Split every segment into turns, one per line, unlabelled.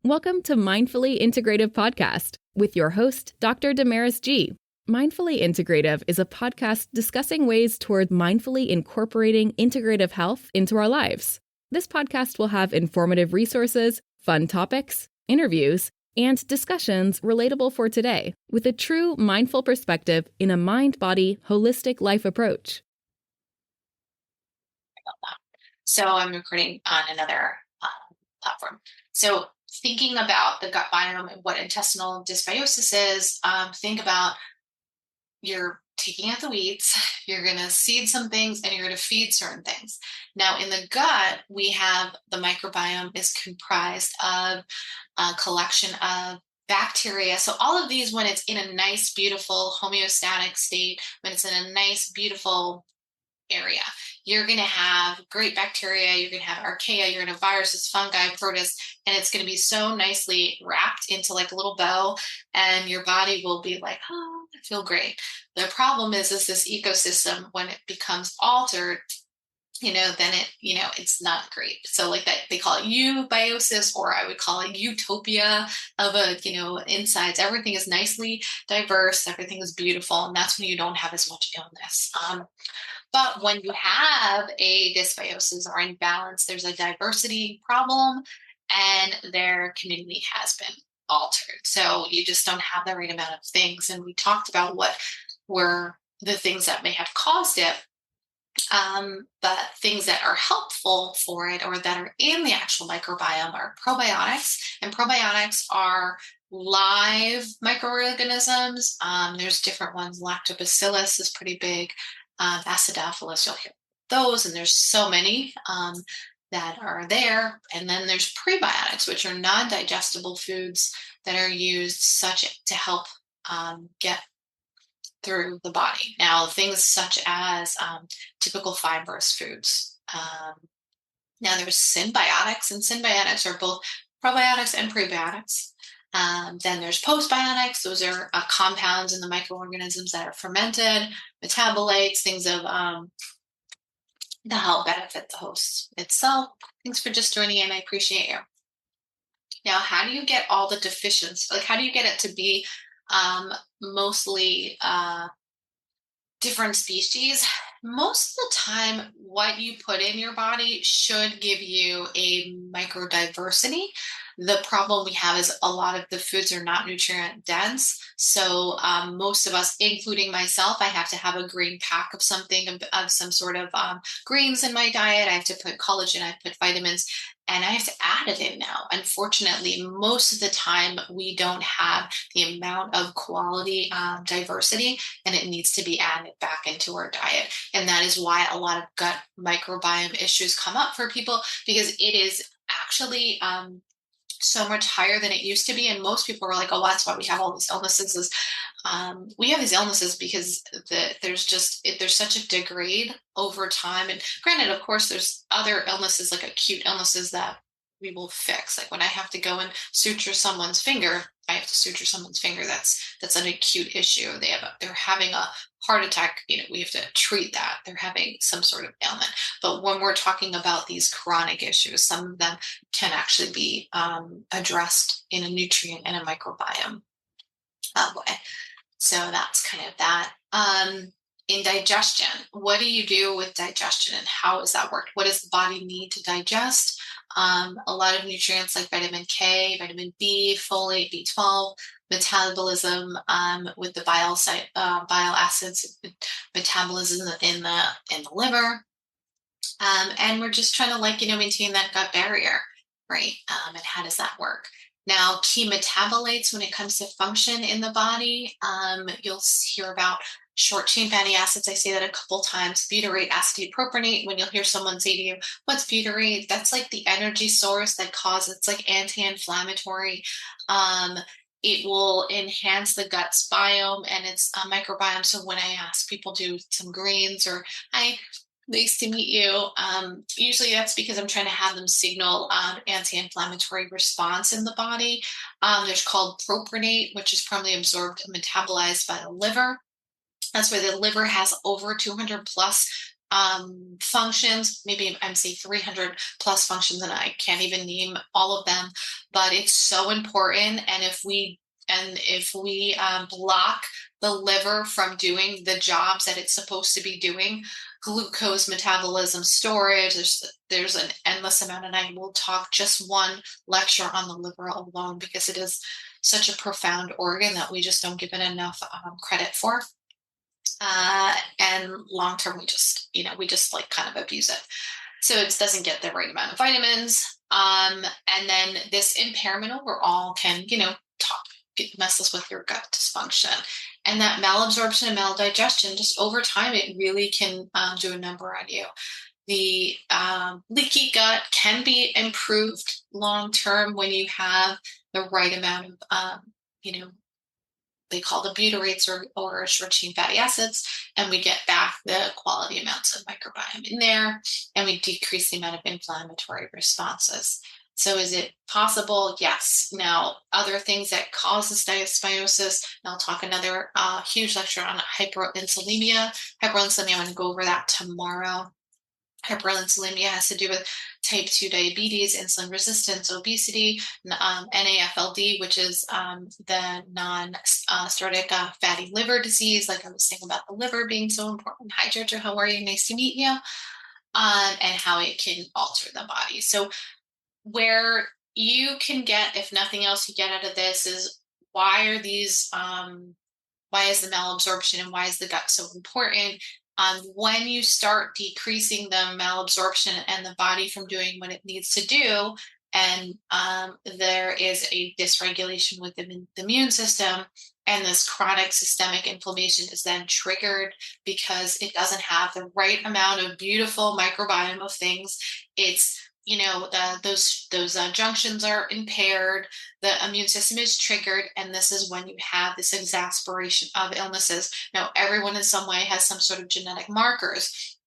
Welcome to Mindfully Integrative Podcast with your host, Dr. Damaris G. Mindfully Integrative is a podcast discussing ways toward mindfully incorporating integrative health into our lives. This podcast will have informative resources, fun topics, interviews, and discussions relatable for today with a true mindful perspective in a mind-body, holistic life approach.
So I'm recording on another platform. So thinking about the gut biome and what intestinal dysbiosis is, think about you're taking out the weeds, you're going to seed some things, and you're going to feed certain things. Now, in the gut, we have the microbiome is comprised of a collection of bacteria. So all of these, when it's in a nice, beautiful homeostatic state, when it's in a nice, beautiful area, you're going to have great bacteria, you're going to have archaea, you're going to have viruses, fungi, protists, and it's going to be so nicely wrapped into like a little bow, and your body will be like, oh, I feel great. The problem is this ecosystem, when it becomes altered, then it's not great. So like that, they call it eubiosis, or I would call it utopia of insides. Everything is nicely diverse. Everything is beautiful. And that's when you don't have as much illness. But when you have a dysbiosis or imbalance, there's a diversity problem and their community has been altered. So you just don't have the right amount of things. And we talked about what were the things that may have caused it. But things that are helpful for it or that are in the actual microbiome are probiotics, and probiotics are live microorganisms. There's different ones. Lactobacillus is pretty big. Acidophilus, you'll hear those, and there's so many that are there. And then there's prebiotics, which are non-digestible foods that are used to help get through the body. Now, things such as typical fibrous foods. Now, there's symbiotics, and symbiotics are both probiotics and prebiotics. Then there's postbiotics. Those are compounds in the microorganisms that are fermented, metabolites, things of that help benefit the host itself. Thanks for just joining in. I appreciate you. Now, how do you get all the deficiencies? Like, how do you get it to be mostly different species? Most of the time, what you put in your body should give you a microdiversity. The problem we have is a lot of the foods are not nutrient dense. So most of us, including myself, I have to have a green pack of something, of some sort of greens in my diet. I have to put collagen, I put vitamins, and I have to add it in now. Unfortunately, most of the time we don't have the amount of quality diversity, and it needs to be added back into our diet. And that is why a lot of gut microbiome issues come up for people, because it is actually so much higher than it used to be. And most people are like, oh, that's why we have all these illnesses. We have these illnesses because there's such a degrade over time. And granted, of course, there's other illnesses like acute illnesses that we will fix. Like when I have to go and suture someone's finger, I have to suture someone's finger. That's an acute issue. They're having a heart attack. We have to treat that. They're having some sort of ailment. But when we're talking about these chronic issues, some of them can actually be addressed in a nutrient and a microbiome way. So that's kind of that. In digestion, what do you do with digestion and how does that work? What does the body need to digest? A lot of nutrients like vitamin K, vitamin B, folate, B12, metabolism with the bile acids, metabolism in the liver. And we're just trying to maintain that gut barrier, right? And how does that work? Now, key metabolites when it comes to function in the body, you'll hear about short-chain fatty acids. I say that a couple times. Butyrate, acetate, propionate. When you'll hear someone say to you, what's butyrate? That's like the energy source that it's like anti-inflammatory. It will enhance the gut's biome and its microbiome. So when I ask people to do some greens or nice to meet you. Usually that's because I'm trying to have them signal anti-inflammatory response in the body. There's called propionate, which is primarily absorbed and metabolized by the liver. That's where the liver has over 200 plus functions. Maybe I'm saying 300 plus functions, and I can't even name all of them, but it's so important. And if we block the liver from doing the jobs that it's supposed to be doing, glucose metabolism, storage, there's an endless amount, and I will talk just one lecture on the liver alone because it is such a profound organ that we just don't give it enough credit for. And long term, we just like kind of abuse it. So it doesn't get the right amount of vitamins. And then this impairment overall can, messes with your gut dysfunction. And that malabsorption and maldigestion, just over time, it really can do a number on you. The leaky gut can be improved long term when you have the right amount of, they call the butyrates or short-chain fatty acids, and we get back the quality amounts of microbiome in there, and we decrease the amount of inflammatory responses. So is it possible? Yes. Now, other things that causes dysbiosis, and I'll talk another huge lecture on hyperinsulinemia. Hyperinsulinemia, I'm going to go over that tomorrow. Hyperinsulinemia has to do with type 2 diabetes, insulin resistance, obesity, NAFLD, which is the non-cirrhotic fatty liver disease, like I was saying about the liver being so important. Hi, Georgia, how are you? Nice to meet you. And how it can alter the body. So where you can get, if nothing else you get out of this, is why is the malabsorption and why is the gut so important? When you start decreasing the malabsorption and the body from doing what it needs to do, and there is a dysregulation within the immune system, and this chronic systemic inflammation is then triggered because it doesn't have the right amount of beautiful microbiome of things. It's those junctions are impaired, the immune system is triggered, and this is when you have this exacerbation of illnesses. Now, everyone in some way has some sort of genetic markers.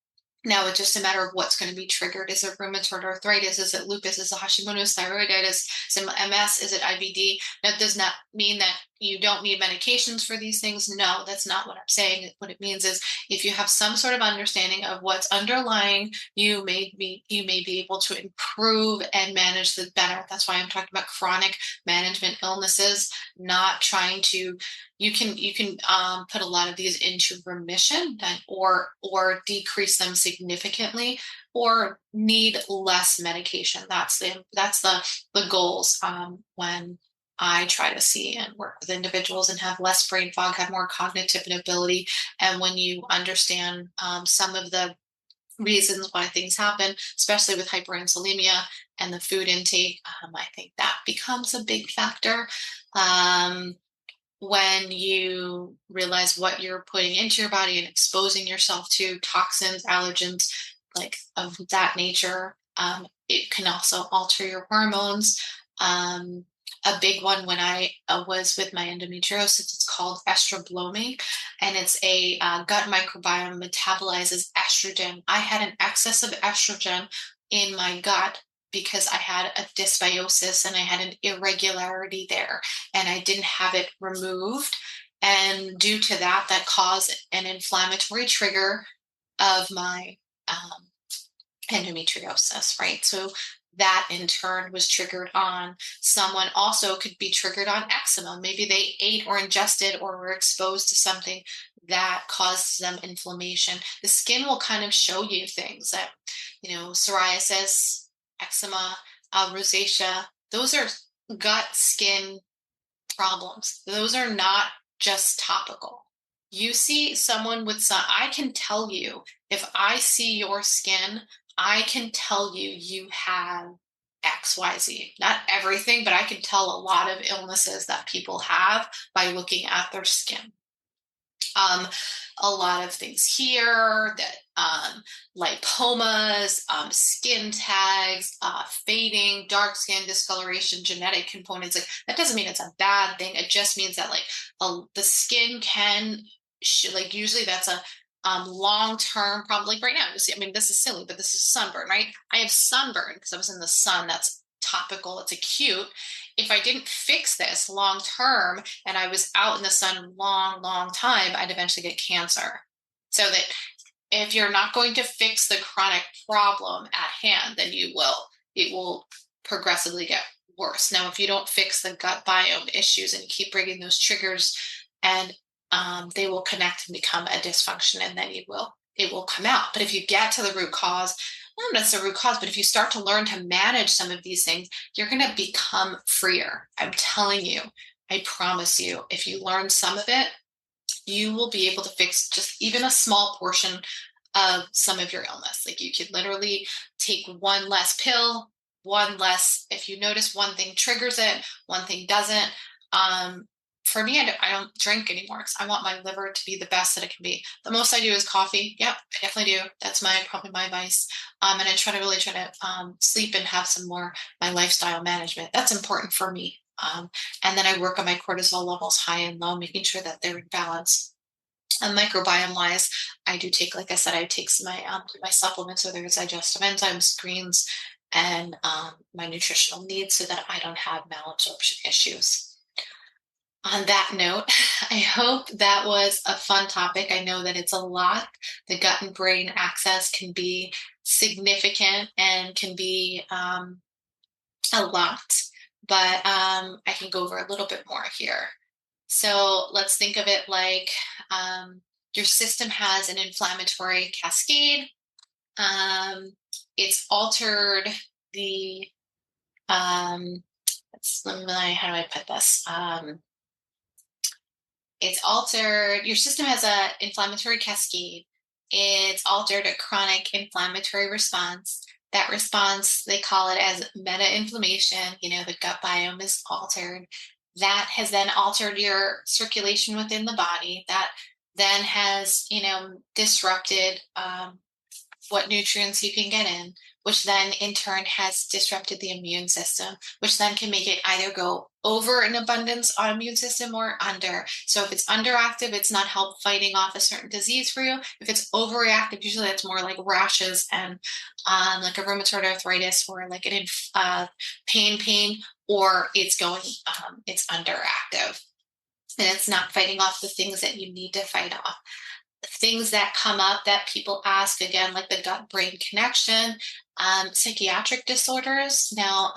Now it's just a matter of what's going to be triggered. Is it rheumatoid arthritis? Is it lupus? Is it Hashimoto's thyroiditis? Is it MS? Is it IBD? That does not mean that you don't need medications for these things. No, that's not what I'm saying. What it means is if you have some sort of understanding of what's underlying, you may be able to improve and manage this better. That's why I'm talking about chronic management illnesses, not trying to. You can put a lot of these into remission or decrease them significantly, or need less medication. That's the goals when I try to see and work with individuals and have less brain fog, have more cognitive ability. And when you understand some of the reasons why things happen, especially with hyperinsulinemia and the food intake, I think that becomes a big factor. When you realize what you're putting into your body and exposing yourself to toxins, allergens, like of that nature, it can also alter your hormones. A big one when I was with my endometriosis, it's called estroblome, and it's a gut microbiome metabolizes estrogen. I had an excess of estrogen in my gut because I had a dysbiosis and I had an irregularity there, and I didn't have it removed. And due to that, that caused an inflammatory trigger of my endometriosis, right? So that in turn was triggered on someone. Also could be triggered on eczema. Maybe they ate or ingested or were exposed to something that causes them inflammation. The skin will kind of show you things that, psoriasis, eczema, rosacea, those are gut skin problems. Those are not just topical. You see someone with I can tell you, if I see your skin, I can tell you have XYZ. Not everything, but I can tell a lot of illnesses that people have by looking at their skin. A lot of things here that lipomas, skin tags, fading, dark skin, discoloration, genetic components. Like that doesn't mean it's a bad thing. It just means that the skin can usually that's a long-term problem. Like right now, this is silly, but this is sunburn, right? I have sunburn because I was in the sun. That's topical. It's acute. If I didn't fix this long-term and I was out in the sun long time, I'd eventually get cancer. So that if you're not going to fix the chronic problem at hand, then it will progressively get worse. Now, if you don't fix the gut biome issues and you keep bringing those triggers, and they will connect and become a dysfunction, and then it will come out. But if you get to the root cause, not necessarily root cause, but if you start to learn to manage some of these things, you're going to become freer. I'm telling you, I promise you, if you learn some of it, you will be able to fix just even a small portion of some of your illness. Like, you could literally take one less pill, one less, if you notice one thing triggers it, one thing doesn't. For me, I don't drink anymore because I want my liver to be the best that it can be. The most I do is coffee. Yep, I definitely do. That's probably my vice. And I try to sleep and have some more my lifestyle management. That's important for me. And then I work on my cortisol levels, high and low, making sure that they're in balance. And microbiome wise, I do take, like I said, I take some my supplements, whether it's digestive enzymes, greens, and my nutritional needs, so that I don't have malabsorption issues. On that note, I hope that was a fun topic. I know that it's a lot. The gut and brain axis can be significant and can be a lot, but I can go over a little bit more here. So let's think of it like your system has an inflammatory cascade. It's altered the, how do I put this? It's altered, your system has an inflammatory cascade. It's altered a chronic inflammatory response. That response, they call it as meta-inflammation. The gut biome is altered. That has then altered your circulation within the body. That then has, disrupted what nutrients you can get in, which then in turn has disrupted the immune system, which then can make it either go over an abundance on immune system or under. So if it's underactive, it's not help fighting off a certain disease for you. If it's overreactive, usually that's more like rashes and like a rheumatoid arthritis, or like an pain, or it's it's underactive and it's not fighting off the things that you need to fight off. Things that come up that people ask, again, like the gut-brain connection, psychiatric disorders. Now,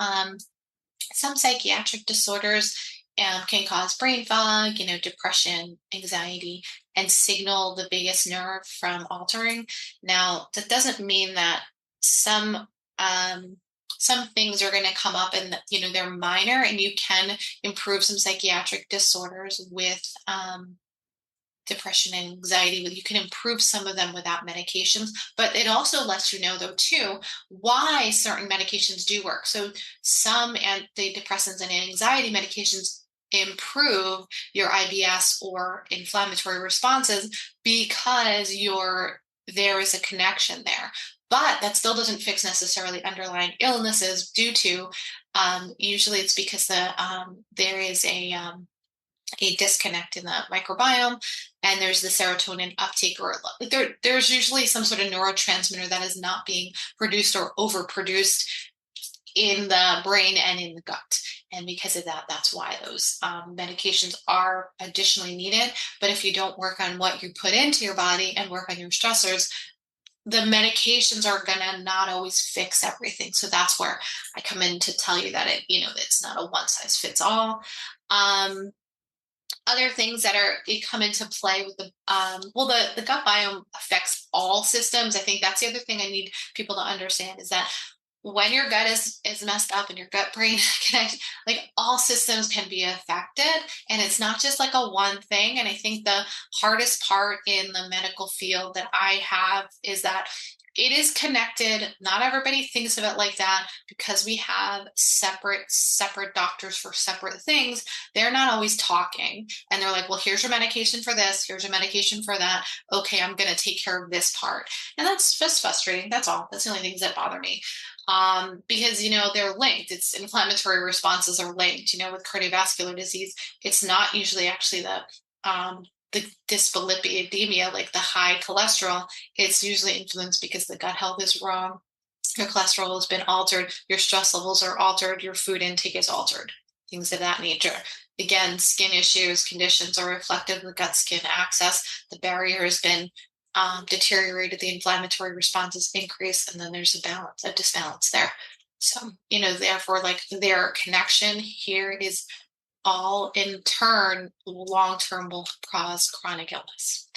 some psychiatric disorders can cause brain fog, depression, anxiety, and signal the vagus nerve from altering. Now, that doesn't mean that some things are going to come up and, they're minor, and you can improve some psychiatric disorders with depression and anxiety. You can improve some of them without medications, but it also lets you know, though, too, why certain medications do work. So some antidepressants and anxiety medications improve your IBS or inflammatory responses because there is a connection there. But that still doesn't fix necessarily underlying illnesses due to, usually it's because there is a disconnect in the microbiome, and there's the serotonin uptake, or there's usually some sort of neurotransmitter that is not being produced or overproduced in the brain and in the gut. And because of that, that's why those medications are additionally needed. But if you don't work on what you put into your body and work on your stressors, the medications are going to not always fix everything. So that's where I come in to tell you that it's not a one size fits all. Other things that come into play with the gut biome affects all systems. I think that's the other thing I need people to understand, is that when your gut is messed up and your gut brain connect, like, all systems can be affected, and it's not just like a one thing. And I think the hardest part in the medical field that I have is that it is connected. Not everybody thinks of it like that, because we have separate doctors for separate things. They're not always talking, and they're like, well, here's your medication for this, here's your medication for that. Okay, I'm going to take care of this part. And that's just frustrating. That's all. That's the only things that bother me. Because, they're linked. It's inflammatory responses are linked, with cardiovascular disease. It's not usually actually the dyslipidemia, like the high cholesterol. It's usually influenced because the gut health is wrong. Your cholesterol has been altered. Your stress levels are altered. Your food intake is altered. Things of that nature. Again, skin issues, conditions are reflective of the gut-skin axis. The barrier has been deteriorated, the inflammatory responses increase, and then there's a disbalance there. So, therefore, like their connection here is all in turn long term will cause chronic illness.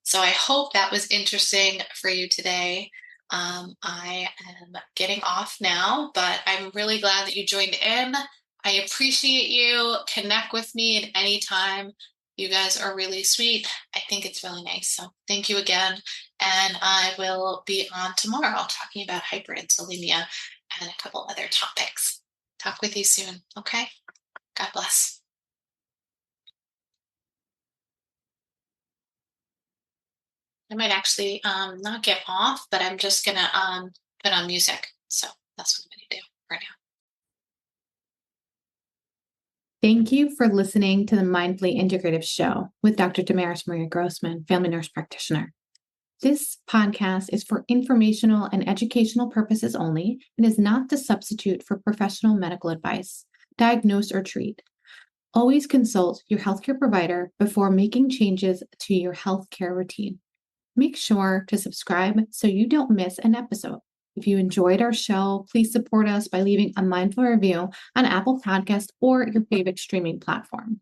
So I hope that was interesting for you today. I am getting off now, but I'm really glad that you joined in. I appreciate you. Connect with me at any time. You guys are really sweet. I think it's really nice. So thank you again. And I will be on tomorrow talking about hyperinsulinemia and a couple other topics. Talk with you soon. Okay. God bless. I might actually not get off, but I'm just gonna put on music. So that's what I'm gonna do for now.
Thank you for listening to the Mindfully Integrative Show with Dr. Damaris Maria Grossman, family nurse practitioner. This podcast is for informational and educational purposes only and is not to substitute for professional medical advice, diagnose or treat. Always consult your healthcare provider before making changes to your healthcare routine. Make sure to subscribe so you don't miss an episode. If you enjoyed our show, please support us by leaving a mindful review on Apple Podcast or your favorite streaming platform.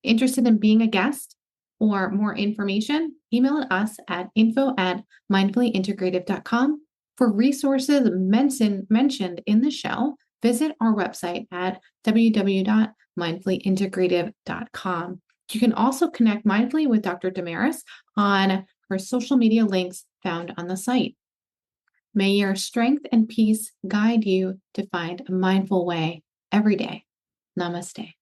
Interested in being a guest or more information? Email us at info@mindfullyintegrative.com. For resources mentioned in the show, visit our website at www.mindfullyintegrative.com. You can also connect mindfully with Dr. Damaris on her social media links found on the site. May your strength and peace guide you to find a mindful way every day. Namaste.